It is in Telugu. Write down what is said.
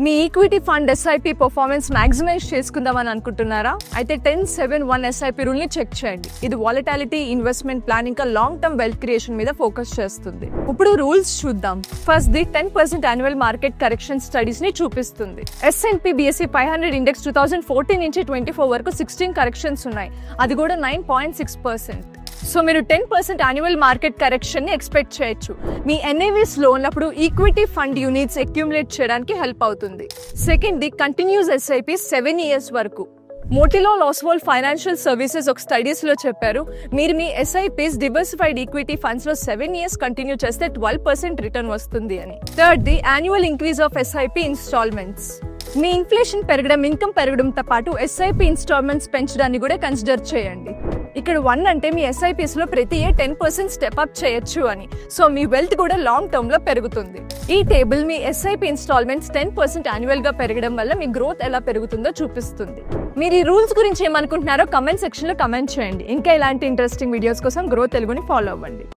మీ equity fund SIP performance maximize చేసుకుందామని అనుకుంటున్నారా? అయితే 10-7-1 ఎస్ఐపి రూల్ ని చెక్ చేయండి. ఇది వాలటాలిటీ, ఇన్వెస్ట్మెంట్ ప్లాన్ ఇంకా లాంగ్ టర్మ్ వెల్త్ క్రియేషన్ మీద ఫోకస్ చేస్తుంది. ఇప్పుడు రూల్స్ చూద్దాం. First the 10% annual market correction studies ని చూపిస్తుంది. S&P BSE 500 ఇండెక్స్ 2014 నుంచి 24 వరకు 16 కరెక్షన్స్ ఉన్నాయి. అది కూడా 9.6%. సో మీరు 10% యాన్యువల్ మార్కెట్ కరెక్షన్ ని ఎక్స్పెక్ట్ చేయొచ్చు. మీ NAVs లో ఉన్నప్పుడు ఈక్విటీ ఫండ్ యూనిట్స్ అక్యుములేట్ చేయడానికి హెల్ప్ అవుతుంది. Second the continuous SIP 7 years వరకు. మోటిలాల్ ఓస్వాల్ ఫైనాన్షియల్ సర్వీసెస్ ఒక స్టడీస్ లో చెప్పారు, మీరు మీ SIPs డివర్సిఫైడ్ ఈక్విటీ ఫండ్స్ లో 7 years కంటిన్యూ చేస్తే 12% రిటర్న్ వస్తుంది అని. Third the annual increase of SIP instalments. మీ ఇన్ఫ్లేషన్ పెరగడం, ఇన్కమ్ పెరగడంతో పాటు SIP ఇన్స్టాల్మెంట్స్ పెంచడాన్ని కూడా కన్సిడర్ చేయండి. ఇక్కడ 1 అంటే మీ SIPs లో ప్రతి ఇయర్ 10% స్టెప్ అప్ చేయొచ్చు అని. సో మీ వెల్త్ కూడా లాంగ్ టర్మ్ లో పెరుగుతుంది. ఈ టేబుల్ మీ SIP ఇన్స్టాల్మెంట్స్ 10% యాన్యువల్ గా పెరగడం వల్ల మీ గ్రోత్ ఎలా పెరుగుతుందో చూపిస్తుంది. మీరు ఈ రూల్స్ గురించి ఏమనుకుంటున్నారో కమెంట్ సెక్షన్ లో కమెంట్ చేయండి. ఇంకా ఇలాంటి ఇంట్రెస్టింగ్ వీడియోస్ కోసం గ్రో తెలుగుని ఫాలో అవ్వండి.